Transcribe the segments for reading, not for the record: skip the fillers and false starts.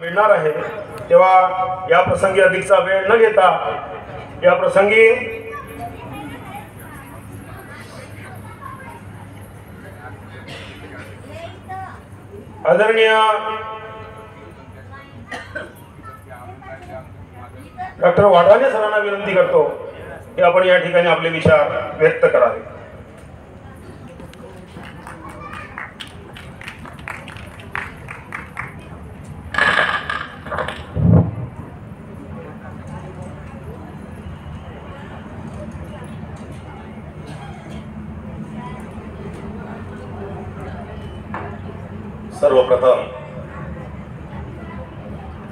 मिळणार आहे, तेव्हा या प्रसंगी अधिकचा वेळ न घेता या प्रसंगी आदरणीय डॉक्टर वाढाणे सरांना विनंती करतो की आपण या ठिकाणी आपले विचार व्यक्त करावे. सर्वप्रथम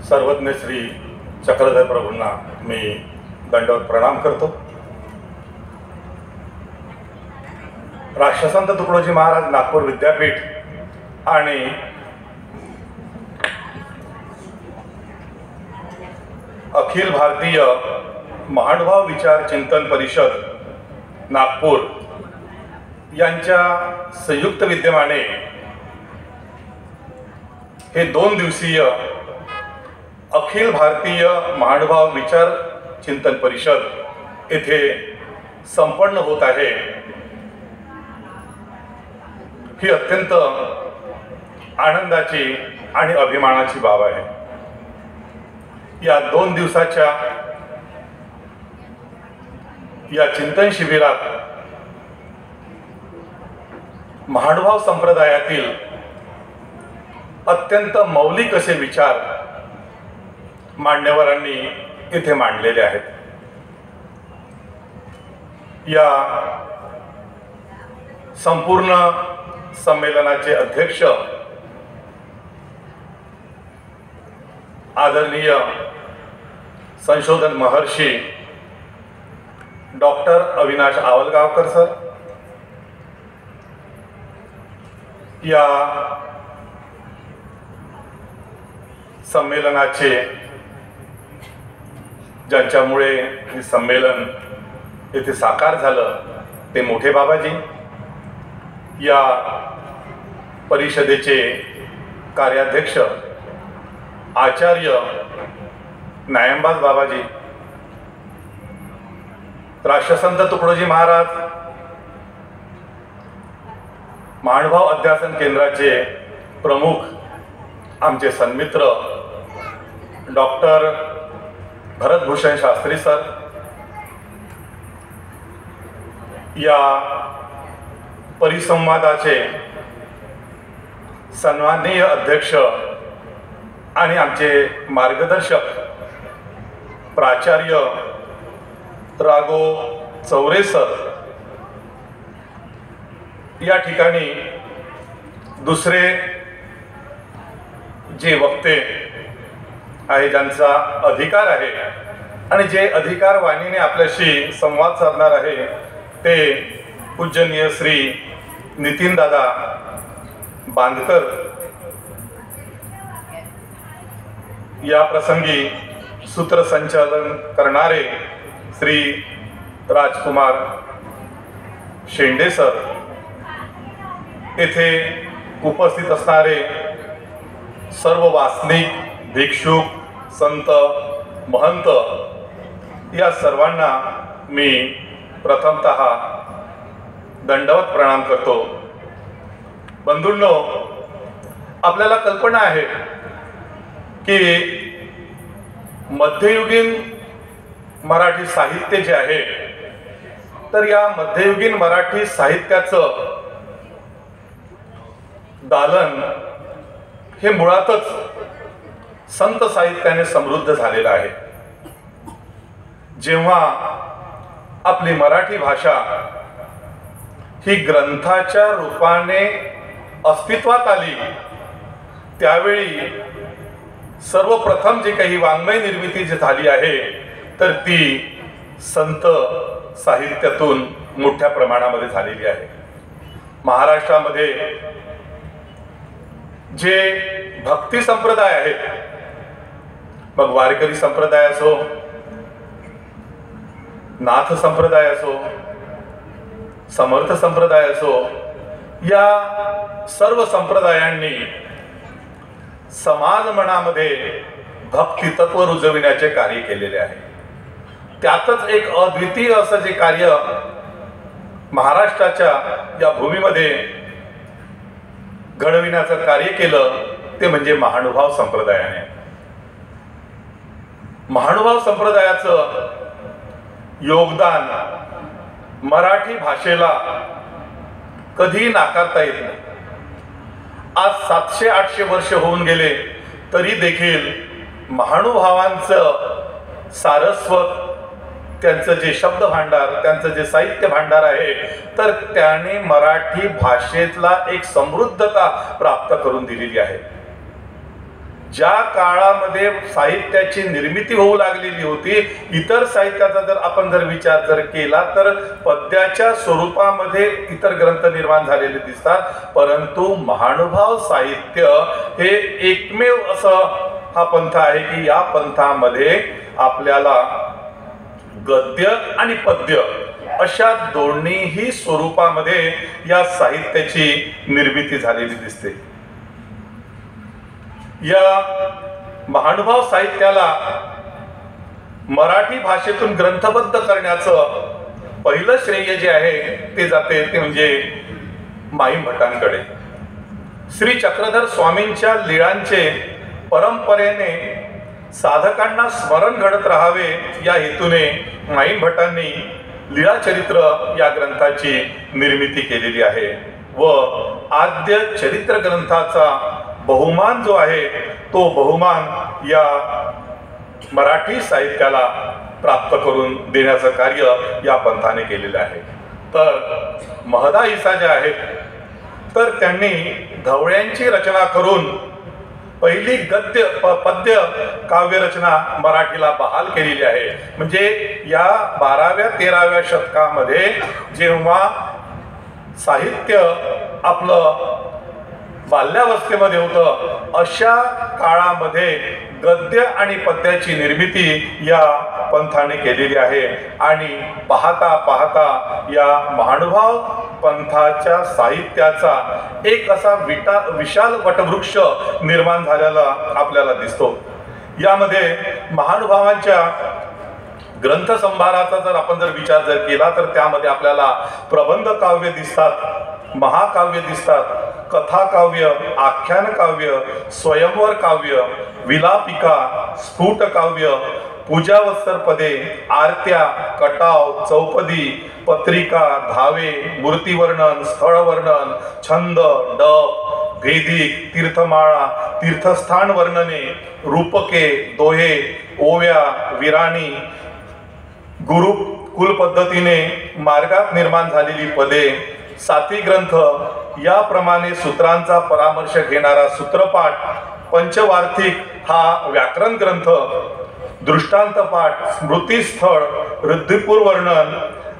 सर्वज्ञ श्री चक्रधर प्रभूंना मी दंडवत प्रणाम करतो. राष्ट्रसंत तुकडोजी महाराज नागपूर विद्यापीठ आणि अखिल भारतीय महानुभाव विचार चिंतन परिषद नागपूर यांच्या संयुक्त विद्यमाने हे 2 दिवसीय अखिल भारतीय महानुभाव विचार चिंतन परिषद येथे संपन्न होत आहे. ही अत्यंत आनंदाची आणि अभिमानाची बाब आहे. या 2 दिवसाच्या या चिंतन शिबिरात महानुभाव संप्रदायातील अत्यंत मौलिक असे विचार मान्यवरांनी इथे मांडलेले आहेत. या संपूर्ण संमेलनाचे अध्यक्ष आदरणीय संशोधन महर्षी डॉक्टर अविनाश आवलगावकर सर, या संमेलनाचे ज्यांच्यामुळे हे संमेलन येथे साकार झालं ते मोठे बाबाजी, या परिषदेचे कार्याध्यक्ष आचार्य न्यायंबाज बाबाजी, राष्ट्रसंत तुकडोजी महाराज महानुभाव अध्यासन केंद्राचे प्रमुख आमचे सन्मित्र डॉक्टर भरतभूषण शास्त्री सर, या परिसंवादाचे सन्माननीय अध्यक्ष आणि आमचे मार्गदर्शक प्राचार्य राघो चौरे सर, या ठिकाणी दुसरे जे वक्ते आहे, ज्यांचा अधिकार आहे आणि जे अधिकार वाणीने आपल्याशी संवाद साधणार आहे, ते पूजनीय श्री नितीनदादा बांदकर. या प्रसंगी सूत्रसंचालन करणारे श्री राजकुमार शेंडे सर, येथे उपस्थित असणारे सर्व वासनिक, भिक्षुक, संत, महंत, या सर्वांना मी प्रथमतः दंडवत प्रणाम करतो. बंधूंनो, आपल्याला कल्पना आहे की मध्ययुगीन मराठी साहित्य जे आहे, तर या मध्ययुगीन मराठी साहित्याचं दालन हे मुळातच संत साहित्याने समृद्ध झालेलं आहे. जेव्हा आपली मराठी भाषा ही ग्रंथाच्या रूपाने अस्तित्वात आली, त्यावेळी सर्वप्रथम जे काही वाङ्मय निर्मिती जी झाली आहे, तर ती संत साहित्यातून मोठ्या प्रमाणामध्ये झालेली आहे. महाराष्ट्रामध्ये जे भक्ती संप्रदाय आहेत, मग वारकरी संप्रदाय असो, नाथ संप्रदाय असो, समर्थ संप्रदाय असो, या सर्व संप्रदायांनी समाज मनामध्ये भक्ती तत्व रुजविण्याचे कार्य केलेले आहे. त्यातच एक अद्वितीय असं जे कार्य महाराष्ट्राच्या या भूमीमध्ये घडविण्याचं कार्य केलं ते म्हणजे महानुभाव संप्रदायाने. महानुभाव संप्रदायाचं योगदान मराठी भाषेला कधी नाकारता येत नाही. आज 700-800 वर्ष होऊन गेले तरी देखील महानुभावांचं सारस्वत, त्यांचं जे शब्द भांडार, त्यांचं जे साहित्य भांडार आहे, तर त्याने मराठी भाषेतला एक समृद्धता प्राप्त करून दिलेली आहे. ज्या काळामध्ये साहित्याची निर्मिती होऊ लागलेली होती, इतर साहित्याचा जर आपण विचार केला तर पद्याच्या स्वरूपामध्ये इतर ग्रंथ निर्माण झालेले दिसतात, परंतु महानुभाव साहित्य हे एकमेव असं हा पंथ आहे की या पंथामध्ये आपल्याला गद्य आणि पद्य अशा दोन्हीही स्वरूपामध्ये या साहित्याची निर्मिती झालेली दिसते. या महानुभाव साहित्याला मराठी भाषेतून ग्रंथबद्ध करण्याचं पहिलं श्रेय जे आहे ते जाते ते म्हणजे माईम भटांकडे. श्री चक्रधर स्वामींच्या लीळांचे परंपरेने साधकांना स्मरण घडत राहावे या हेतूने माईम भटांनी लीळाचरित्र या ग्रंथाची निर्मिती केलेली आहे व आद्य चरित्र ग्रंथाचा बहुमान जो आहे तो बहुमान या मराठी साहित्याला प्राप्त करून देण्याचं कार्य या पंथाने केलेलं आहे. तर महदा ईसा जे आहेत तर त्यांनी धवळ्यांची रचना करून पहिली गद्य पद्य काव्यरचना मराठीला बहाल केलेली आहे. म्हणजे या 12व्या-13व्या शतकामध्ये जेव्हा साहित्य आपलं बाल्यावस्थेमध्ये होतं, अशा काळामध्ये गद्य आणि पद्याची निर्मिती या पंथाने केलेली आहे. आणि पाहता पाहता या महानुभाव पंथाच्या साहित्याचा एक असा विशाल वटवृक्ष निर्माण झालेला आपल्याला दिसतो. यामध्ये महानुभावांच्या ग्रंथसंभाराचा जर आपण विचार केला तर त्यामध्ये आपल्याला प्रबंध काव्य दिसतात, महाकाव्य दिसतात, कथाकाव्य, आख्यान काव्य, स्वयंवर काव्य, विलापिका, स्फुट काव्य, पूजावस्तर पदे, आरत्या, कटाव, चौपदी, पत्रिका, धावे, मूर्तिवर्णन, स्थळवर्णन, छंद, डप, भेदिक, तीर्थमाळा, तीर्थस्थान वर्णने, रूपके, दोहे, ओव्या, विराणी, गुरुकुल पद्धतीने मार्गात निर्माण झालेली पदे, साती ग्रंथ, याप्रमाणे सूत्रांचा परामर्श घेणारा सूत्रपाठ, पंचवार्थिक हा व्याकरण ग्रंथ, दृष्टांतपाठ, स्मृतिस्थळ, ऋद्धिपूर वर्णन,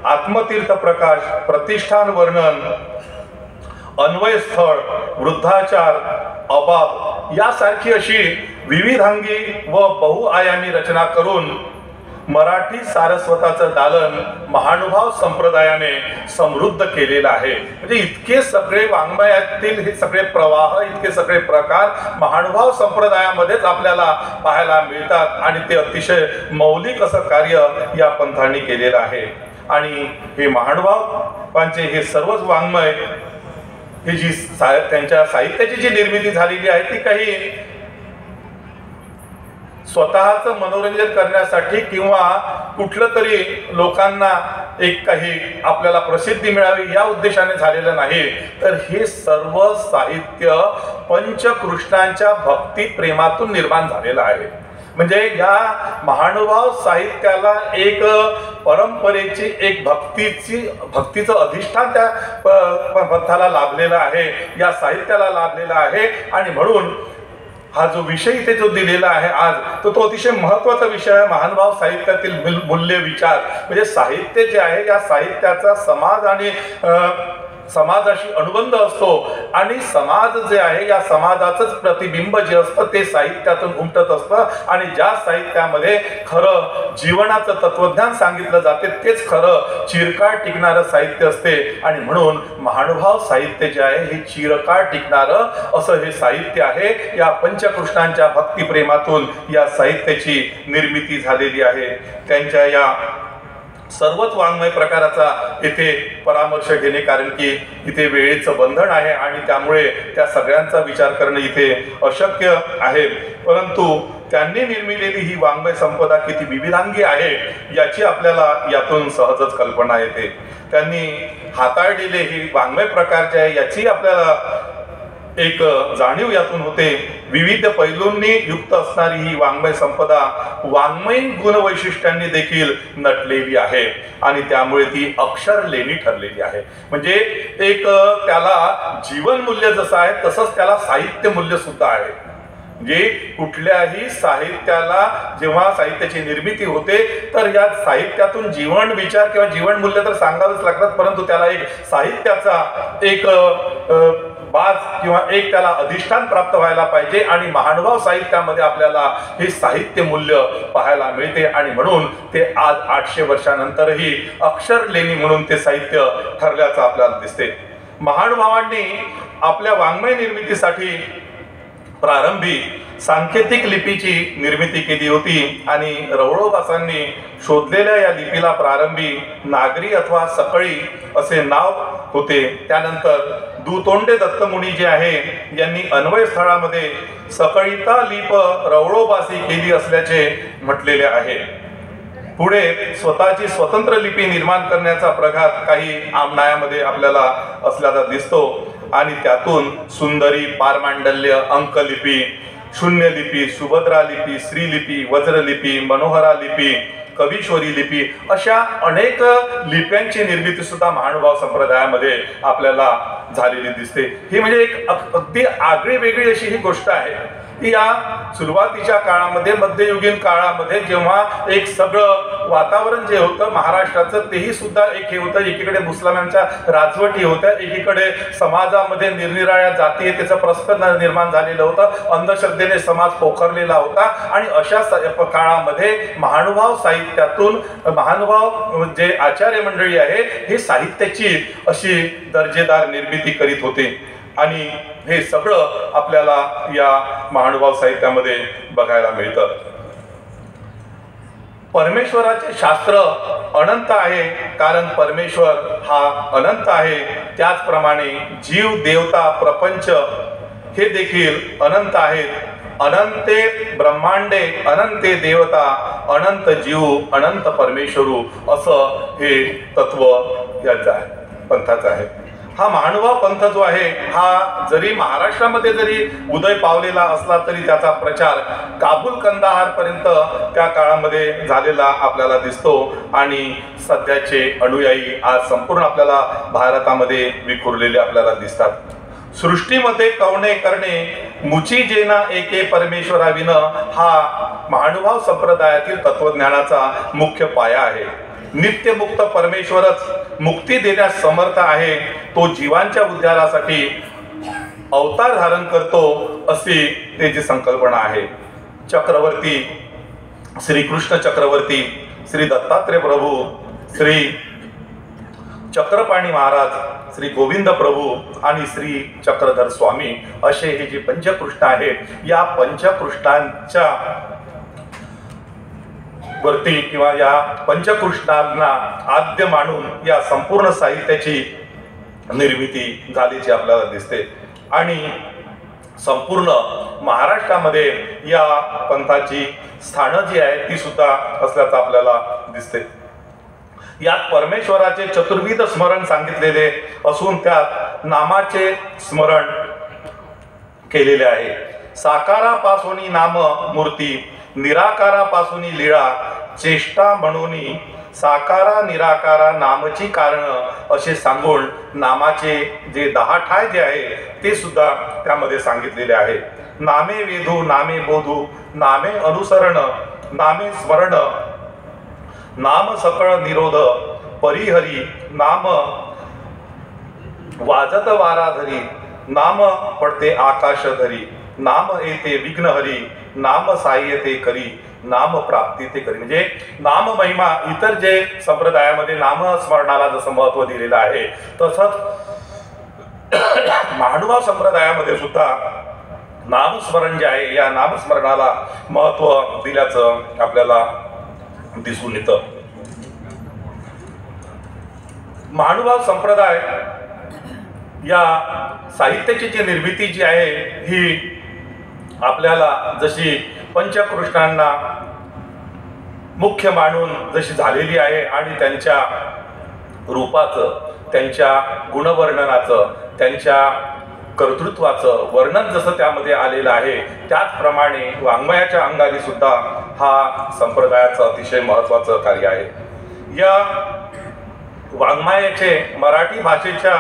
आत्मतीर्थ प्रकाश, प्रतिष्ठान वर्णन, अन्वयस्थळ, वृद्धाचार, अबाब यासारखी अशी विविधांगी व बहुआयामी रचना करून मराठी सारस्वताचं दालन महानुभाव संप्रदायाने समृद्ध केलेलं आहे. म्हणजे इतके सगळे वाङ्मयातील हे सगळे प्रवाह, इतके सगळे प्रकार महानुभाव संप्रदायामध्येच आपल्याला पाहायला मिळतात आणि ते अतिशय मौलिक असं कार्य या पंथांनी केलेलं आहे. आणि हे महानुभावांचे हे सर्वच वाङ्मय ही जी त्यांच्या साहित्याची जी निर्मिती झालेली आहे ती काही स्वतःचं मनोरंजन करण्यासाठी किंवा कुठलं तरी लोकांना एक काही आपल्याला प्रसिद्धी मिळावी या उद्देशाने झालेलं नाही, तर हे सर्व साहित्य पंचकृष्णांच्या भक्ती प्रेमातून निर्माण झालेलं आहे. म्हणजे या महानुभाव साहित्याला एक परंपरेची, एक भक्तीचं अधिष्ठान त्या पंथाला लाभलेलं आहे, या साहित्याला लाभलेला आहे. आणि म्हणून हा जो विषय इथे जो दिलेला आहे आज तो अतिशय महत्त्वाचा विषय आहे. महानुभाव साहित्यातील मूल्य विचार म्हणजे साहित्य जे आहे या साहित्याचा समाज आणि समाजाशी अनुबंध असतो आणि समाज जे आहे या समाजाचंच प्रतिबिंब जे असतं ते साहित्यातून उमटत असतं आणि ज्या साहित्यामध्ये खरं जीवनाचं तत्वज्ञान सांगितलं जाते तेच खरं चिरकाळ टिकणारं साहित्य असते आणि म्हणून महानुभाव साहित्य जे आहे हे चिरकाळ टिकणारं असं हे साहित्य आहे। या पंचकृष्णांच्या भक्तिप्रेमातून या साहित्याची निर्मिती झालेली आहे। त्यांच्या या सर्वच वाङ्मय प्रकाराचा इथे परामर्श घेणे, कारण की इथे वेळेचं बंधन आहे आणि त्यामुळे त्या सगळ्यांचा विचार करणे इथे अशक्य आहे। परंतु त्यांनी निर्मिलेली ही वाङ्मय संपदा किती विविधांगी आहे याची आपल्याला यातून सहजच कल्पना येते। त्यांनी हाताळलेले ही वाङ्मय प्रकार जे आहे याची आपल्याला एक जाणीव यातून होते। विविध पैलूंनी युक्त असणारी ही वाङ्मय संपदा वाङ्मयीन गुणवैशिष्ट्यांनी देखील नटलेली आहे आणि त्यामुळे ती अक्षरलेणी ठरलेली आहे। म्हणजे एक त्याला जीवन मूल्य जसं आहे तसंच त्याला साहित्य मूल्य सुद्धा आहे। जे कुठल्याही साहित्याला जेव्हा साहित्याची निर्मिती होते तर या साहित्यातून जीवन विचार किंवा जीवन मूल्य तर सांगावेच लागतात, परंतु त्याला एक साहित्याचा एक बाज किंवा एक त्याला अधिष्ठान प्राप्त व्हायला पाहिजे आणि महानुभाव साहित्यामध्ये आपल्याला हे साहित्य मूल्य पाहायला मिळते आणि म्हणून ते आज 800 वर्षानंतरही अक्षरलेणी म्हणून ते साहित्य ठरल्याचं आपल्याला दिसते। महानुभावांनी आपल्या वाङ्मय निर्मितीसाठी प्रारंभी सांकेतिक लिपीची निर्मिती केली होती आणि रवळोबासांनी शोधलेल्या या लिपीला प्रारंभी नागरी अथवा सकळी असे नाव होते। त्यानंतर दुतोंडे दत्तमुनी जे आहे यांनी अन्वय स्थळामध्ये सकळीता लिप रवळोबासी केली असल्याचे म्हटलेले आहे। पुढे स्वतःची स्वतंत्र लिपी निर्माण करण्याचा प्रघात काही आमनायामध्ये आपल्याला असल्याचा दिसतो आणि त्यातून सुंदरी, पारमांडल्य, अंकलिपी, शून्य लिपी, सुभद्रा लिपी, श्रीलिपी, वज्रलिपी, मनोहरा लिपी, कवीश्वरी लिपी अशा अनेक लिप्यांची निर्मिती सुद्धा महानुभाव संप्रदायामध्ये आपल्याला झालेली दिसते। ही म्हणजे एक अगदी आगळी वेगळी अशी ही गोष्ट आहे की या सुरुवातीच्या काळामध्ये मध्ययुगीन काळामध्ये जेव्हा एक सगळं वातावरण जे होतं महाराष्ट्राचं तेही सुद्धा एक हे होतं। एकीकडे मुस्लिमांच्या राजवटी होत्या, एकीकडे समाजामध्ये निरनिराळ्या जातीयतेचं प्रस्थ निर्माण झालेलं होतं, अंधश्रद्धेने समाज पोखरलेला होता आणि अशा काळामध्ये महानुभाव साहित्यातून महानुभाव जे आचार्य मंडळी आहे हे साहित्याची अशी दर्जेदार निर्मिती करीत होते आणि हे सगळं आपल्याला या महानुभाव साहित्यामध्ये बघायला मिळतं। परमेश्वराचे शास्त्र अनंत आहे, कारण परमेश्वर हा अनंत आहे। त्याचप्रमाणे जीव, देवता, प्रपंच हे देखील अनंत आहेत। अनंते ब्रह्मांडे अनंते देवता, अनंत जीव अनंत परमेश्वरू असं हे तत्व याचं आहे, पंथाचं आहे। हा महानुभाव पंथ जो आहे हा जरी महाराष्ट्रामध्ये जरी उदय पावलेला असला तरी त्याचा प्रचार काबूल कंदाहार पर्यंत त्या काळामध्ये झालेला आपल्याला दिसतो आणि सध्याचे अनुयायी आज संपूर्ण आपल्याला भारतामध्ये विखुरलेले आपल्याला दिसतात। सृष्टीमध्ये कवणे करणे मुची जेना एके परमेश्वराविन हा महानुभाव संप्रदायातील तत्वज्ञानाचा मुख्य पाया आहे। नित्यमुक्त परमेश्वरच मुक्ती देण्यास समर्थ आहे, तो जीवांच्या उद्धारासाठी अवतार धारण करतो अशी त्याची संकल्पना आहे। चक्रवर्ती, श्रीकृष्ण चक्रवर्ती, श्री दत्तात्रय प्रभू, श्री चक्रपाणी महाराज, श्री गोविंद प्रभू आणि श्री चक्रधर स्वामी असे हे जे पंचकृष्ण आहेत या पंचकृष्णांच्या वरती किंवा या पंचकृष्णांना आद्य मानून या संपूर्ण साहित्याची निर्मिती झाल्याची आपल्याला दिसते आणि संपूर्ण महाराष्ट्रामध्ये या पंथाची स्थानं जी आहेत ती सुद्धा असल्याचं आपल्याला दिसते। यात परमेश्वराचे चतुर्विध स्मरण सांगितलेले असून त्यात नामाचे स्मरण केलेले आहे। साकारापासून नाम मूर्ती, निराकारापासून लीळा, चेष्टा म्हणून साकारा निराकारा नामची कारण असे सांगून नामाचे जे 10 ठाय जे आहे ते सुद्धा त्यामध्ये सांगितलेले आहे। नामे वेधू, नामे बोधू, नामे अनुसरण, नामे स्मरण, नाम सकळ निरोध, परिहरी, नाम वाजत वाराधरी नाम पडते आकाश धरी, नाम येते विघ्नहरी, नाम साह्यते करी, नाम प्राप्ती ते करी. म्हणजे नाम महिमा इतर जे संप्रदायामध्ये नामस्मरणाला जसं महत्व दिलेलं आहे तसंच महानुभाव संप्रदायामध्ये सुद्धा नामस्मरण जे आहे या नामस्मरणाला महत्व दिल्याचं आपल्याला दिसून येतं. महानुभाव संप्रदाय या साहित्याची जी निर्मिती जी आहे ही आपल्याला जशी पंचकृष्णांना मुख्य मानून जशी झालेली आहे आणि त्यांच्या रूपाचं, त्यांच्या गुणवर्णनाचं, त्यांच्या कर्तृत्वाचं वर्णन जसं त्यामध्ये आलेलं आहे त्याचप्रमाणे वाङ्मयाच्या अंगाने सुद्धा हा संप्रदायाचं अतिशय महत्त्वाचं कार्य आहे. या वाङ्मयाचे मराठी भाषेच्या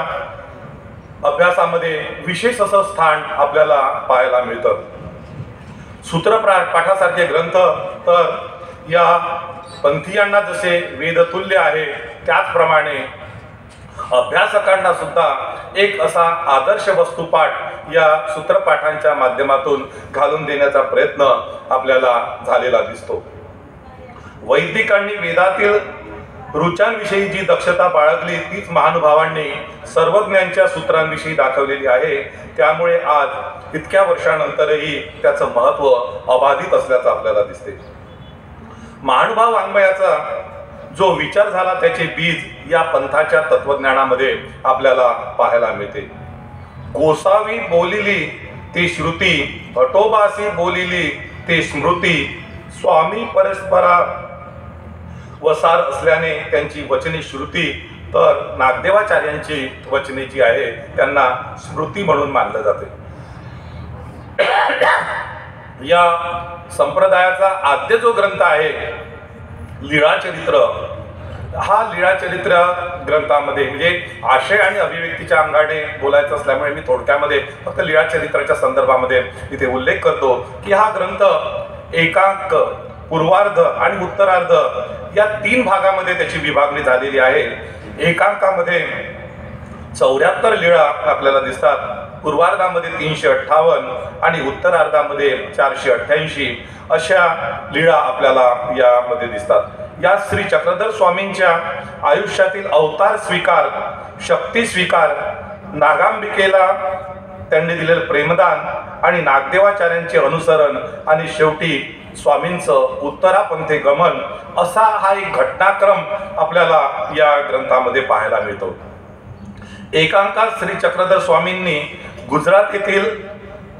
अभ्यासामध्ये विशेष असं स्थान आपल्याला पाहायला मिळतं. सूत्रपाठासारखे ग्रंथ तर या पंथीयांना जसे वेदतुल्य आहे त्याचप्रमाणे अभ्यासकांना सुद्धा एक असा आदर्श वस्तुपाठ या सूत्रपाठांच्या माध्यमातून घालून देण्याचा प्रयत्न आपल्याला झालेला दिसतो. वैदिकांनी वेदातील ऋचांविषयी जी दक्षता बाळगली तीच महानुभावांनी सर्वज्ञांच्या सूत्रांविषयी दाखवलेली आहे. त्यामुळे आज इतक्या वर्षानंतरही त्याचं महत्त्व अबाधित असल्याचं आपल्याला दिसते. महानुभाव वाङ्मयाचा जो विचार झाला त्याचे बीज या पंथाच्या तत्वज्ञानामध्ये आपल्याला पाहायला मिळते. गोसावी बोलिली ती श्रुती, भटोबासी बोलिली ते स्मृती, स्वामी परस्परा वसार असल्याने त्यांची वचने श्रुती, तर नागदेवाचार्यांची वचने जी आहे त्यांना स्मृती म्हणून मानलं जाते. या संप्रदायाचा आद्य जो ग्रंथ आहे लीळाचरित्र, हा लीळाचरित्र ग्रंथामध्ये म्हणजे आशय आणि अभिव्यक्तीच्या अंगाने बोलायचं असल्यामुळे मी थोडक्यामध्ये फक्त लीळाचरित्राच्या संदर्भामध्ये इथे उल्लेख करतो की हा ग्रंथ एकांक, पूर्वार्ध आणि उत्तरार्ध या 3 भागामध्ये त्याची विभागणी झालेली आहे. एकांकामध्ये 74 लीळा आपल्याला दिसतात, पूर्वार्धामध्ये 358 आणि उत्तरार्धामध्ये 488 अशा लीळा आपल्याला यामध्ये दिसतात. या श्री चक्रधर स्वामींच्या आयुष्यातील अवतार स्वीकार, शक्ती स्वीकार, नागांबिकेला त्यांनी दिलेलं प्रेमदान आणि नागदेवाचार्यांचे अनुसरण आणि शेवटी स्वामींचं उत्तरापंथे गमन असा हा एक घटनाक्रम आपल्याला या ग्रंथामध्ये पाहायला मिळतो. एकांकात श्री चक्रधर स्वामींनी गुजरात येथील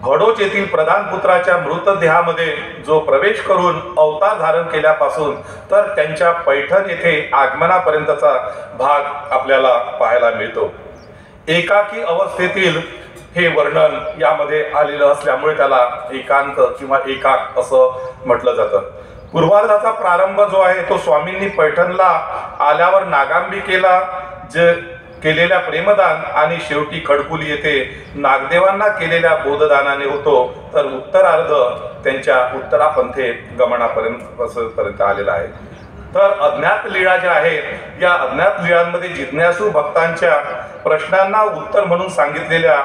भडोच येथील प्रधानपुत्राच्या मृतदेहामध्ये जो प्रवेश करून अवतार धारण केल्यापासून तर त्यांच्या पैठण येथे आगमनापर्यंतचा भाग आपल्याला पाहायला मिळतो. एकाकी अवस्थेतील हे वर्णन यामध्ये आलेलं असल्यामुळे त्याला एकांक किंवा एकाक असं म्हटलं जातं. पूर्वार्धाचा प्रारंभ जो आहे तो स्वामींनी पैठणला आल्यावर नागांबिकेला जे केलेल्या प्रेमदान आणि शेवटी खडकुली येथे नागदेवांना केलेल्या बोधदानाने होतो, तर उत्तरार्ध त्यांच्या उत्तरापंथे गमनापर्यंत आलेला आहे. तर अज्ञात लीळा ज्या आहेत या अज्ञात लीळांमध्ये जिज्ञासू भक्तांच्या प्रश्नांना उत्तर म्हणून सांगितलेल्या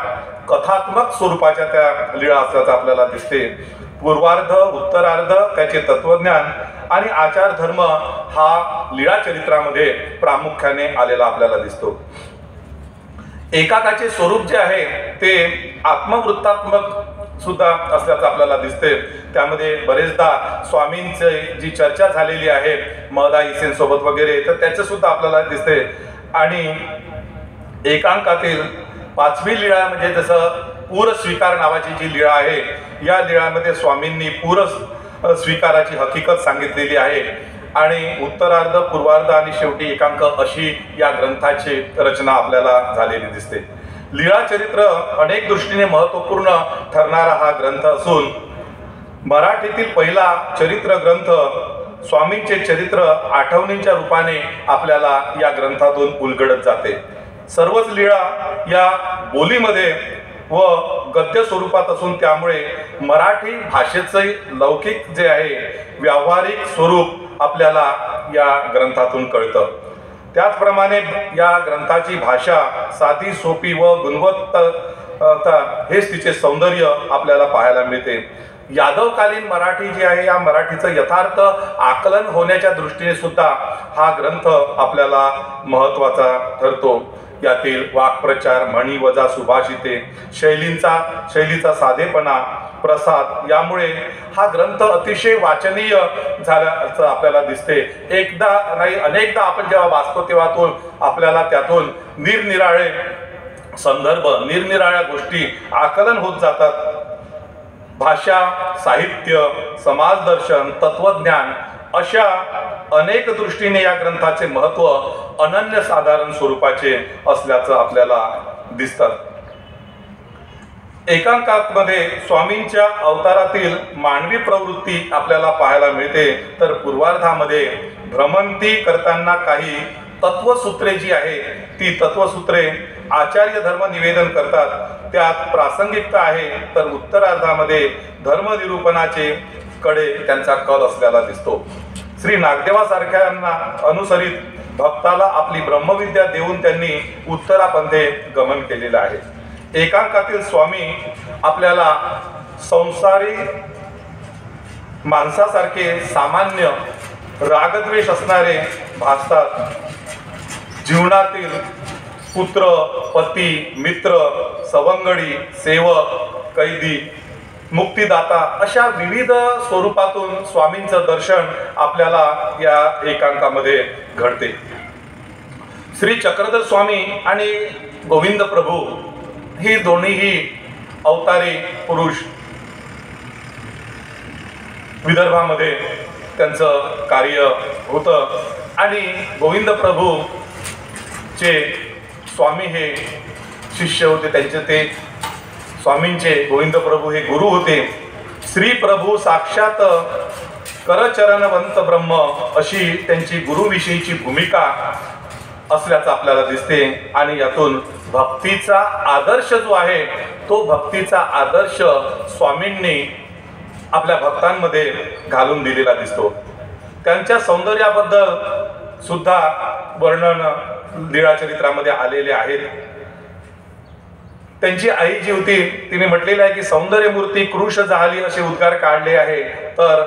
कथात्मक स्वरूपाच्या त्या लीळा असल्याचं आपल्याला दिसते. पूर्वार्ध, उत्तरार्ध त्याचे तत्वज्ञान आणि आचार धर्म हा लीळा चरित्रामध्ये प्रामुख्याने आलेला आपल्याला दिसतो. एकाकाचे स्वरूप जे आहे ते आत्मवृत्तात्मक सुद्धा असल्याचं आपल्याला दिसते. त्यामध्ये बरेचदा स्वामींची जी चर्चा झालेली आहे महदा इसेन सोबत वगैरे तर त्याचे सुद्धा आपल्याला दिसते. आणि एकांकातील 5वी लीळा म्हणजे जसं पूर स्वीकार नावाची जी लीळा आहे या लीळामध्ये स्वामींनी पूर स्वीकाराची हकीकत सांगितलेली आहे. आणि उत्तरार्ध, पूर्वार्ध आणि शेवटी एकांक अशी या ग्रंथाची रचना आपल्याला झालेली दिसते. लीळा चरित्र अनेक दृष्टीने महत्त्वपूर्ण ठरणारा हा ग्रंथ असून मराठीतील पहिला चरित्र ग्रंथ स्वामींचे चरित्र आठवणींच्या रूपाने आपल्याला या ग्रंथातून उलगडत जाते. सर्वच लीळा या बोलीमध्ये व गद्य स्वरूपात असून त्यामुळे मराठी भाषेचे लौकिक जे आहे व्यावहारिक स्वरूप आपल्याला या ग्रंथातून कळतं. त्याचप्रमाणे या ग्रंथाची भाषा साधी सोपी व गुणवत्ता हेच तिचे सौंदर्य आपल्याला पाहायला मिळते. यादवकालीन मराठी जी आहे या मराठीचं यथार्थ आकलन होण्याच्या दृष्टीने सुद्धा हा ग्रंथ आपल्याला महत्त्वाचा ठरतो. यातील वाक्प्रचार, म्हणी वजा सुभाषिते, शैलीचा साधेपणा, प्रसाद यामुळे हा ग्रंथ अतिशय वाचनीय झाल्याचं आपल्याला दिसते. एकदा नाही अनेकदा आपण जेव्हा वाचतो तेव्हा आपल्याला त्यातून निरनिराळे संदर्भ, निरनिराळ्या गोष्टी आकलन होत जातात. भाषा, साहित्य, समाजदर्शन, तत्वज्ञान अशा अनेक दृष्टीने या ग्रंथाचे महत्त्व अनन्यसाधारण स्वरूपाचे असल्याचं आपल्याला दिसतात. एकांकामध्ये स्वामींच्या अवतारातील मानवी प्रवृत्ती आपल्याला पाहायला मिळते, तर पूर्वार्धामध्ये भ्रमंती करताना काही तत्वसूत्रे जी आहे ती तत्वसूत्रे आचार्य धर्म निवेदन करतात, त्यात प्रासंगिकता आहे. तर उत्तरार्धामध्ये धर्मनिरूपणाचे कडे त्यांचा कल असलेला दिसतो. श्री नागदेवासारख्यांना अनुसरित भक्ताला आपली ब्रह्मविद्या देऊन त्यांनी उत्तरापंथे गमन केलेलं आहे. एकांकातील स्वामी आपल्याला संसारी माणसासारखे सामान्य रागद्वेष असणारे भासतात. जीवनातील पुत्र, पती, मित्र, सवंगडी, सेवक, कैदी, मुक्तिदाता अशा विविध स्वरूपातून स्वामींचं दर्शन आपल्याला या एकांकामध्ये घडते. श्री चक्रधर स्वामी आणि गोविंद प्रभू ही दोन्हीही अवतारी पुरुष विदर्भामध्ये त्यांचं कार्य होतं आणि गोविंद प्रभूचे स्वामी हे शिष्य होते. त्यांचे ते स्वामींचे गोविंद प्रभू हे गुरु होते. श्री प्रभू साक्षात करचरणवंत ब्रह्म अशी त्यांची गुरुविषयीची भूमिका असल्याचं आपल्याला दिसते. आणि यातून भक्तीचा आदर्श जो आहे तो भक्तीचा आदर्श स्वामींनी आपल्या भक्तांमध्ये घालून दिलेला दिसतो. त्यांच्या सौंदर्याबद्दल सुद्धा वर्णन लीळाचरित्रामध्ये आलेले आहेत. त्यांची आई जी होती तिने म्हटलेलं आहे की सौंदर्य मूर्ती कृश झाली असे उद्गार काढले आहे. तर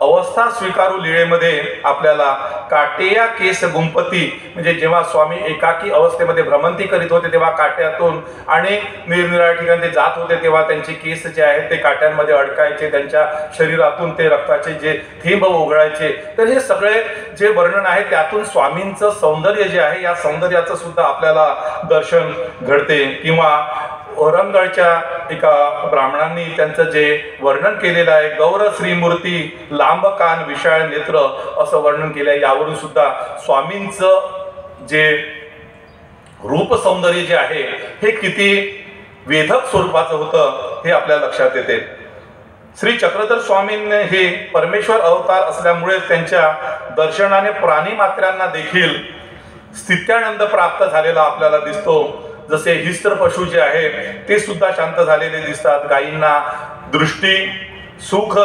अवस्था स्वीकारू लीळेमध्ये आपल्याला काटेया केस गुंपती म्हणजे जेव्हा स्वामी एकाकी अवस्थेमध्ये भ्रमंती करीत होते तेव्हा काट्यातून आणि निरनिराळ्या ठिकाणी ते जात होते तेव्हा त्यांचे केस जे आहेत ते काट्यांमध्ये अडकायचे, त्यांच्या शरीरातून ते रक्ताचे जे थेंब ओघळायचे. तर हे सगळे जे वर्णन आहे त्यातून स्वामींचं सौंदर्य जे आहे या सौंदर्याचं सुद्धा आपल्याला दर्शन घडते. किंवा औरंगळच्या एका ब्राह्मणांनी त्यांचं जे वर्णन केलेलं आहे गौर श्रीमूर्ती लांब कान विशाळ नेत्र असं वर्णन केलं आहे. यावरून सुद्धा स्वामींचं जे रूप सौंदर्य जे आहे हे किती वेधक स्वरूपाचं होतं हे आपल्या लक्षात येते. श्री चक्रधर स्वामींनी हे परमेश्वर अवतार असल्यामुळे त्यांच्या दर्शनाने प्राणी मात्र्यांना देखील स्थित्यानंद प्राप्त झालेला आपल्याला दिसतो. जसे हिस्त्र पशु जे आहे ते सुद्धा शांत झालेले दिसतात. गायींना दृष्टी सुख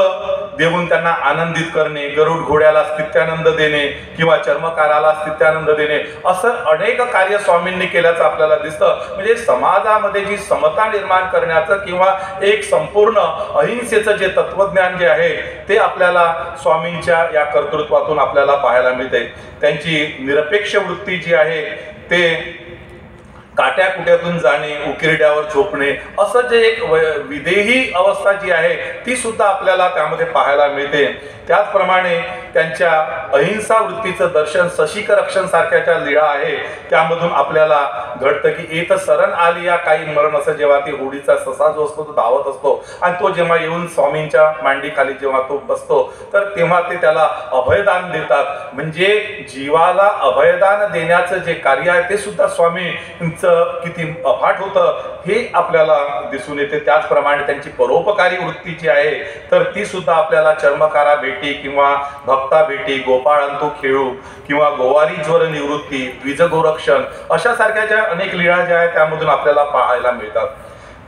देऊन त्यांना आनंदित करणे, गरुड घोड्याला स्थित्यानंद देणे किंवा चर्मकाराला स्थित्यानंद देणे असं अनेक कार्य स्वामींनी केल्याचं आपल्याला दिसतं. म्हणजे समाजामध्ये जी समता निर्माण करण्याचं किंवा एक संपूर्ण अहिंसेचं जे तत्वज्ञान जे आहे ते आपल्याला स्वामींच्या या कर्तृत्वातून आपल्याला पाहायला मिळते. त्यांची निरपेक्ष वृत्ती जी आहे ते काट्या कुट्यातून जाणे, उकिरड्यावर झोपणे असं जे एक विदेही अवस्था जी आहे ती सुद्धा आपल्याला त्यामध्ये पाहायला मिळते. त्याचप्रमाणे त्यांच्या अहिंसा वृत्तीचं दर्शन शशिक रक्षण सारख्याच्या लीळा आहे त्यामधून आपल्याला घडतं की येत शरण आली या काही मरण असं जेव्हा ती होडीचा ससा जो असतो तो धावत असतो आणि तो जेव्हा येऊन स्वामींच्या मांडीखाली जेव्हा तो बसतो तर तेव्हा ते त्याला अभयदान देतात. म्हणजे जीवाला अभयदान देण्याचं जे कार्य आहे ते सुद्धा स्वामींचं किती अफाट होतं हे आपल्याला दिसून येते. त्याचप्रमाणे त्यांची परोपकारी वृत्ती जी आहे तर ती सुद्धा आपल्याला चर्मकारा भेटी किंवा भक्ता भेटी, गोपाळांतो खेळू किंवा गोवारी ज्वर निवृत्ती, द्विज गोरक्षण अशा सारख्या ज्या अनेक लीळा ज्या आहेत त्यामधून आपल्याला पाहायला मिळतात.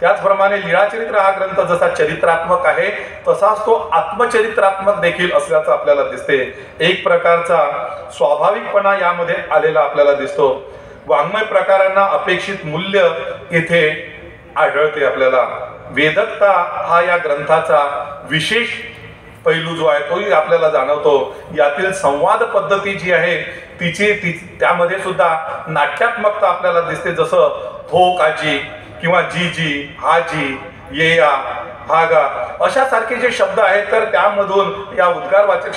त्याचप्रमाणे लीळाचरित्र हा ग्रंथ जसा चरित्रात्मक आहे तसाच तो आत्मचरित्रात्मक देखील असल्याचं आपल्याला दिसते. एक प्रकारचा स्वाभाविकपणा यामध्ये आलेला आपल्याला दिसतो. वाङ्मय प्रकारांना अपेक्षित मूल्य येथे आढळते आपल्याला. वेदकता हा या ग्रंथाचा विशेष पैलू जो आहे तोही आपल्याला जाणवतो. यातील संवाद पद्धती जी आहे त्यामध्ये सुद्धा नाट्यात्मकता आपल्याला दिसते. जसं हो काजी किंवा जी जी, हा जी, ये या, हा गा अशा सारखे जे शब्द आहेत तर त्यामधून या उद्गारवाचक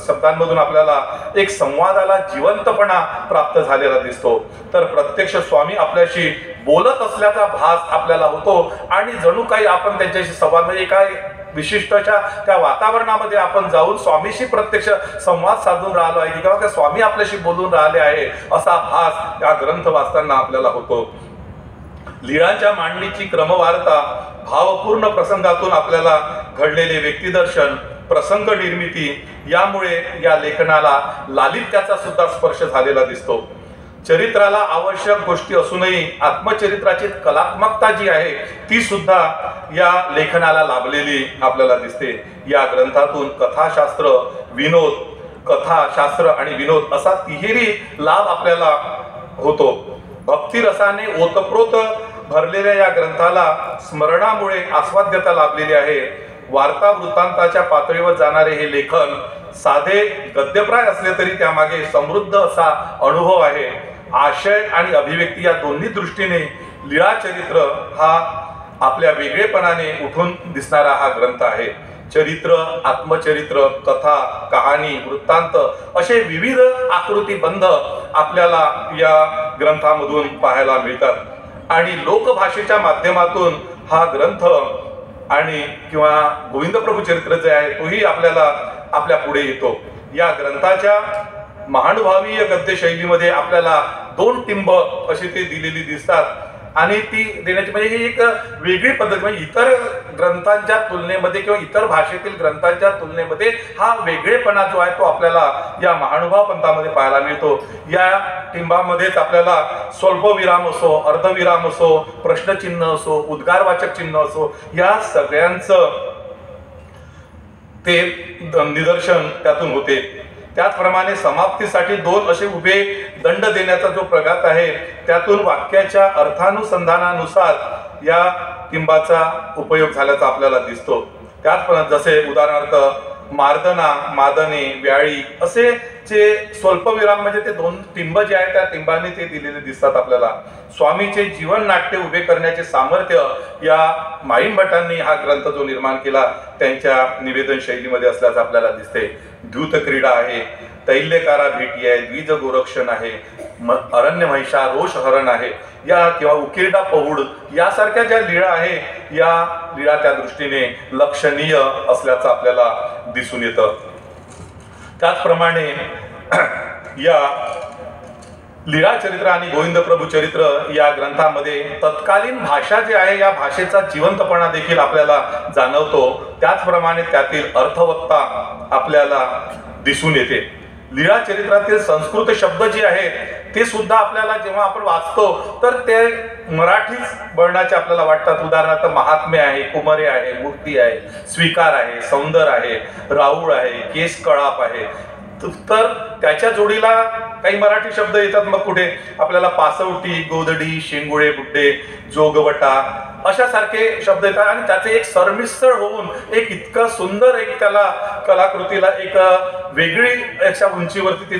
शब्दांमधून आपल्याला एक संवादाला जिवंतपणा प्राप्त झालेला दिसतो. तर प्रत्यक्ष स्वामी आपल्याशी बोलत असल्याचा भास आपल्याला होतो आणि जणू काही आपण त्यांच्याशी संवाद म्हणजे एका विशिष्टच्या त्या वातावरणामध्ये आपण जाऊन स्वामीशी प्रत्यक्ष संवाद साधून राहिलो आहे किंवा त्या स्वामी आपल्याशी बोलून राहिले आहे असा भास या ग्रंथ वाचताना आपल्याला होतो. लीळांच्या मांडणीची क्रमवारता, भावपूर्ण प्रसंगातून आपल्याला घडलेले व्यक्तिदर्शन, प्रसंग निर्मिती यामुळे या लेखनाला लालित्याचा सुद्धा स्पर्श झालेला दिसतो. चरित्राला आवश्यक गोष्टी असूनही आत्मचरित्राची कलात्मकता जी आहे ती सुद्धा या लेखनाला लाभलेली आपल्याला दिसते. या ग्रंथातून कथाशास्त्र, विनोद, कथाशास्त्र आणि विनोद असा तिहेरी लाभ आपल्याला होतो. भक्तिरसाने ओतप्रोत भरलेल्या या ग्रंथाला स्मरणामुळे आस्वाद्यता लाभलेली आहे. वार्ता वृत्तांताच्या पातळीवर जाणारे हे लेखन साधे गद्यप्राय असले तरी त्यामागे समृद्ध असा अनुभव आहे. आशय आणि अभिव्यक्ती या दोन्ही दृष्टीने लीळाचरित्र हा आपल्या वेगळेपणाने उठून दिसणारा हा ग्रंथ आहे. चरित्र, आत्मचरित्र, कथा, कहाणी, वृत्तांत असे विविध आकृतीबंध आपल्याला या ग्रंथामधून पाहायला मिळतात आणि लोकभाषेच्या माध्यमातून हा ग्रंथ आणि किंवा गोविंदप्रभू चरित्र जे आहे तोही आपल्याला आपल्या पुढे येतो. या ग्रंथाच्या महानुभावीय गद्य शैलीमध्ये आपल्याला 2 टिंब अशी ते दिलेली दिसतात आणि ती देण्याची म्हणजे ही एक वेगळी पद्धत. म्हणजे इतर ग्रंथांच्या तुलनेमध्ये किंवा इतर भाषेतील ग्रंथांच्या तुलनेमध्ये हा वेगळेपणा जो आहे तो आपल्याला या महानुभाव पंथामध्ये पाहायला मिळतो. या टिंबामध्येच आपल्याला स्वल्पविराम असो, अर्धविराम असो, प्रश्नचिन्ह असो, उद्गारवाचक चिन्ह असो या सगळ्यांचं ते निदर्शन त्यातून होते. त्याचप्रमाणे समाप्तीसाठी 2 असे उभे दंड देण्याचा जो प्रघात आहे त्यातून वाक्याच्या अर्थानुसंधानानुसार या टिंबाचा उपयोग झाल्याचा आपल्याला दिसतो. त्याचप्रमाणे जसे उदाहरणार्थ मार्दना, मादने, व्याळी असे जे स्वल्पविराम म्हणजे ते 2 टिंब जे आहेत त्या टिंबाने ते दिलेले दिसतात आपल्याला. स्वामीचे जीवन नाट्य उभे करण्याचे सामर्थ्य या माईम भटांनी हा ग्रंथ जो निर्माण केला त्यांच्या निवेदन शैलीमध्ये असल्याचं आपल्याला दिसते. द्यूत क्रीडा आहे, तैल्यकारा भेटी आहे, द्विज गोरक्षण आहे, अरण्य महिषा, रोष हरण आहे या किंवा उकिरडा पहुड यासारख्या ज्या लीळा आहे या लीळा त्या दृष्टीने लक्षणीय असल्याचं आपल्याला दिसून येतं. त्याचप्रमाणे या लीळाचरित्र आणि गोविंदप्रभू चरित्र या ग्रंथामध्ये तत्कालीन भाषा जी आहे या भाषेचा जिवंतपणा देखील आपल्याला जाणवतो. त्याचप्रमाणे त्यातील अर्थवत्ता आपल्याला दिसून येते. लीळाचरित्रातील संस्कृत शब्द जे आहेत ते सुद्धा आपल्याला जेव्हा आपण वाचतो तर ते मराठीच बळण्याचे आपल्याला वाटतात. उदाहरणार्थ महात्म्य आहे, कुमरे आहे, मूर्ती आहे, स्वीकार आहे, सौंदर आहे, राऊळ आहे, केस कळाप आहे. तर त्याच्या जोडीला काही मराठी शब्द येतात. मग कुठे आपल्याला पासवटी, गोदडी, शेंगुळे, बुड्डे, जोगवटा अशा सारखे शब्द येतात आणि त्याचे एक सरमिसळ होऊन एक इतकं सुंदर एक त्याला कलाकृतीला एक वेगळी अशा उंचीवरती ती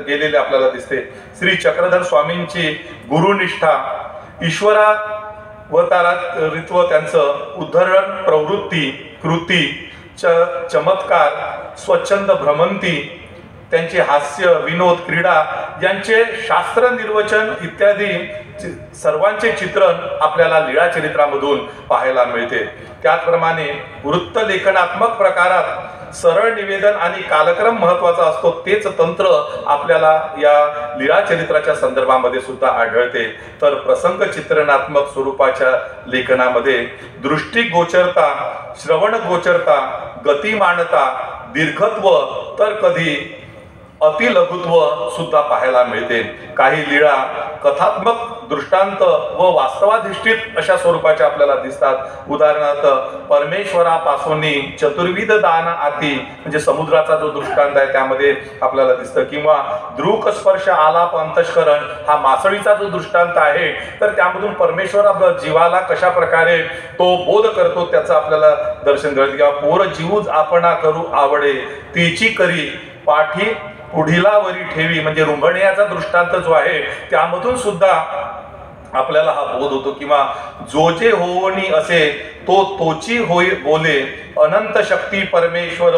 गेलेली आपल्याला दिसते. श्री चक्रधर स्वामींची गुरुनिष्ठा, ईश्वरावतारात रित्व त्यांचं उद्धरण, प्रवृत्ती, कृती, चमत्कार, स्वच्छंद भ्रमंती, त्यांचे हास्य, विनोद, क्रीडा यांचे शास्त्र निर्वचन इत्यादी सर्वांचे चित्रण आपल्याला लीळाचरित्रामधून पाहायला मिळते. त्याचप्रमाणे वृत्तलेखनात्मक प्रकारात सरळ निवेदन आणि कालक्रम महत्वाचा असतो. तेच तंत्र आपल्याला या लीळाचरित्राच्या संदर्भामध्ये सुद्धा आढळते. तर प्रसंग चित्रणात्मक स्वरूपाच्या लेखनामध्ये दृष्टिगोचरता, श्रवणगोचरता, गतिमानता, दीर्घत्व तर कधी अतिलघुत्व सुद्धा पाहायला मिळते. काही लीळा कथात्मक दृष्टांत व वास्तवाधिष्ठित अशा स्वरूपाच्या आपल्याला दिसतात. उदाहरणार्थ परमेश्वरापासून चतुर्विध दान आती म्हणजे समुद्राचा जो दृष्टांत आहे त्यामध्ये आपल्याला दिसतं, किंवा द्रुक स्पर्श आलाप अंतःकरण हा मासळीचा जो दृष्टांत आहे तर त्यामधून परमेश्वरा जीवाला कशा प्रकारे तो बोध करतो त्याचं आपल्याला दर्शन घडतं. किंवा पोर जीवूच आपणा करू आवडे तिची करी पाठी पुढीलावरी ठेवी म्हणजे रुंबण्याचा दृष्टांत जो आहे त्यामधून सुद्धा आपल्याला हा बोध होतो. किंवा जो जे होवनी असे तो तोची होय बोले अनंत शक्ती परमेश्वर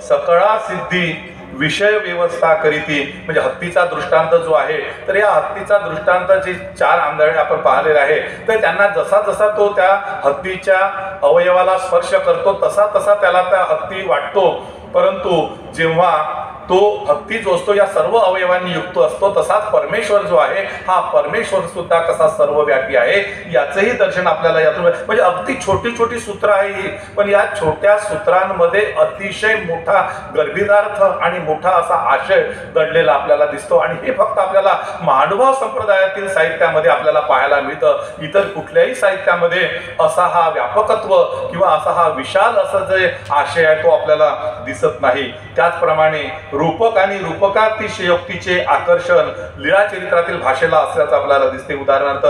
सकळा सिद्धी विषय व्यवस्था करीती म्हणजे हत्तीचा दृष्टांत जो आहे तर या हत्तीचा दृष्टांत जे 4 आंधळे आपण पाहिलेले आहे तर त्यांना जसा जसा तो त्या हत्तीच्या अवयवाला स्पर्श करतो तसा तसा त्याला त्या हत्ती वाटतो, परंतु जेव्हा तो हत्ती जो असतो या सर्व अवयवांनी युक्त असतो तसाच परमेश्वर जो आहे हा परमेश्वर सुद्धा कसा सर्वव्यापी आहे याचंही दर्शन आपल्याला यातून म्हणजे अगदी छोटी छोटी सूत्र आहे ही, पण या छोट्या सूत्रांमध्ये अतिशय मोठा गर्भितार्थ आणि मोठा असा आशय दडलेला आपल्याला दिसतो. आणि हे फक्त आपल्याला महानुभाव संप्रदायातील साहित्यामध्ये आपल्याला पाहायला मिळतं. इतर कुठल्याही साहित्यामध्ये असा हा व्यापकत्व किंवा असा हा विशाल असा जे आशय आहे तो आपल्याला दिसत नाही. त्याचप्रमाणे रूपक आणि रूपकातिशयोक्तीचे आकर्षण लीळा चरित्रातील भाषेला असल्याचं आपल्याला दिसते. उदाहरणार्थ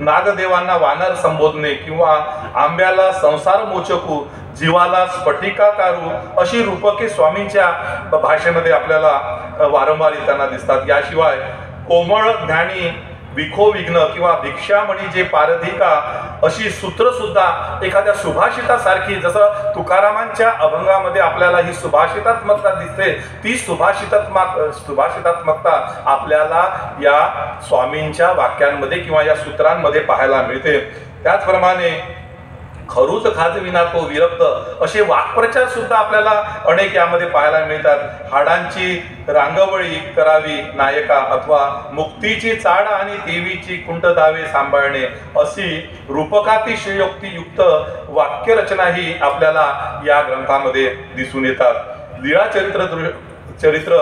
नागदेवांना वानर संबोधणे किंवा आंब्याला संसार मोचकू जीवाला स्फटिकाकारू अशी रूपके स्वामींच्या भाषेमध्ये आपल्याला वारंवार येताना दिसतात. याशिवाय कोमळ ज्ञानी विखो विघ्न किंवा भिक्षामणी जे पारधिका अशी सूत्र सुद्धा एखाद्या सुभाषितासारखी जसं तुकारामांच्या अभंगामध्ये आपल्याला ही सुभाषितात्मकता दिसते ती सुभाषितात्मकता आपल्याला या स्वामींच्या वाक्यांमध्ये किंवा या सूत्रांमध्ये पाहायला मिळते. त्याचप्रमाणे खरूच खाजविना तो विरक्त असे वाक्प्रचार सुद्धा आपल्याला अनेक यामध्ये पाहायला मिळतात. हाडांची रांगवळी करावी नायका अथवा मुक्तीची चाड आणि देवीची कुंट दावे सांभाळणे अशी रूपकातिशयोक्तियुक्त वाक्यरचना ही आपल्याला या ग्रंथामध्ये दिसून येतात. लीळा चरित्र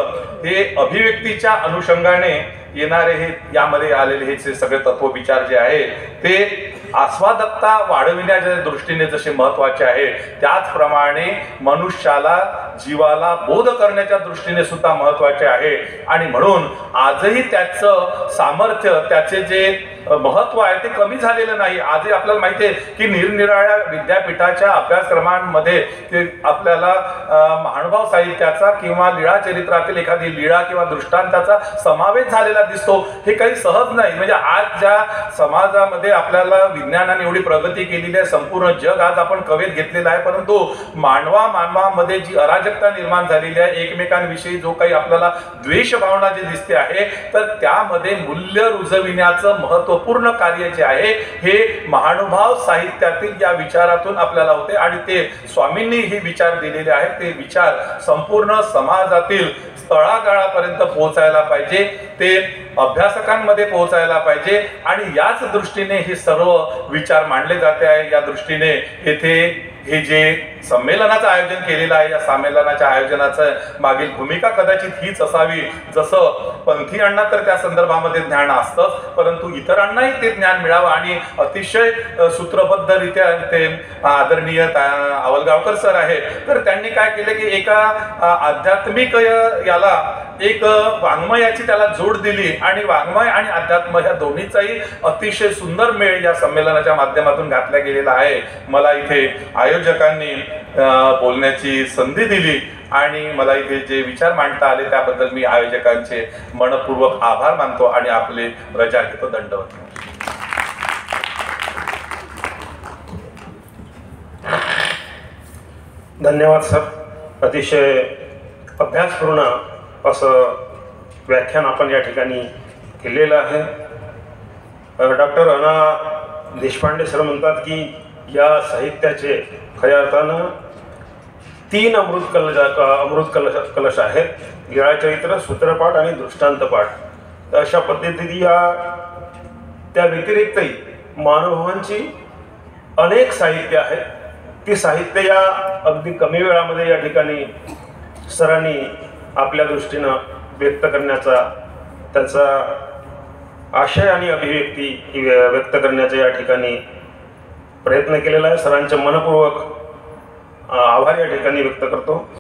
हे अभिव्यक्तीच्या अनुषंगाने येणारे हे यामध्ये आलेले हे सगळे तत्वविचार जे आहे ते आस्वादकता वाढविण्याच्या दृष्टीने जसे महत्त्वाचे आहे त्याचप्रमाणे मनुष्याला जीवाला बोध करण्याच्या दृष्टीने सुद्धा महत्त्वाचे आहे. आणि म्हणून आजही त्याचं सामर्थ्य त्याचे जे महत्त्व आहे ते कमी झालेलं नाही. आजही आपल्याला माहिती आहे की निरनिराळ्या विद्यापीठाच्या अभ्यासक्रमांमध्ये ते आपल्याला महानुभाव साहित्याचा किंवा लीळा चरित्रातील एखादी लीळा किंवा दृष्टांताचा समावेश झालेला दिसतो. हे काही सहज नाही. म्हणजे आज ज्या समाजामध्ये आपल्याला विज्ञानाने एवढी प्रगती केलेली आहे, संपूर्ण जग आज आपण कवेत घेतलेलं आहे, परंतु मानवामध्ये जी अराजकता निर्माण झालेली आहे, एकमेकांविषयी जो काही आपल्याला द्वेष भावना जी दिसते आहे तर त्यामध्ये मूल्य रुजविण्याचं महत्त्वपूर्ण कार्य जे आहे हे महानुभाव साहित्यातील या विचारातून आपल्याला होते. आणि ते स्वामींनी हे विचार दिलेले आहेत. ते विचार संपूर्ण समाजातील तळागाळापर्यंत पोहोचायला पाहिजे, ते अभ्यासकांमध्ये पोहोचायला पाहिजे. आणि याच दृष्टीने हे सर्व विचार मांडले जाते आहे. या दृष्टीने येथे हे जे संमेलनाचं आयोजन केलेलं आहे या संमेलनाच्या आयोजनाचं मागील भूमिका कदाचित हीच असावी. जसं पंथीयांना तर त्या संदर्भामध्ये ज्ञान असतंच, परंतु इतरांनाही ते ज्ञान मिळावं आणि अतिशय सूत्रबद्धरित्या ते आदरणीय आवलगावकर सर आहे तर त्यांनी काय केले की एका आध्यात्मिक याला एक वाङ्मयाची त्याला जोड दिली आणि वाङ्मय आणि अध्यात्म ह्या दोन्हीचाही अतिशय सुंदर मेळ या संमेलनाच्या माध्यमातून घातला गेलेला आहे. मला इथे आयोजकांनी बोलण्याची संधी दिली आणि मला इथे जे विचार मांडता आले त्याबद्दल मी आयोजकांचे मनपूर्वक आभार मानतो आणि आपले रजा घेतो. दंडवत. धन्यवाद सर. अतिशय अभ्यासपूर्ण असं व्याख्यान आपण या ठिकाणी केलेलं आहे. डॉक्टर अना देशपांडे सर म्हणतात की या साहित्याचे खऱ्या अर्थानं 3 अमृत कलश आहेत. लीळा चरित्र, सूत्रपाठ आणि दृष्टांतपाठ. तर अशा पद्धतीने त्या व्यतिरिक्तही महानुभावांची अनेक साहित्य आहेत. ती साहित्य या अगदी कमी वेळामध्ये या ठिकाणी सरांनी आपल्या दृष्टीनं व्यक्त करण्याचा, त्याचा आशय आणि अभिव्यक्ती व्यक्त करण्याचा या ठिकाणी प्रयत्न केलेला आहे. सरांचे मनपूर्वक आभार या ठिकाणी व्यक्त करतो.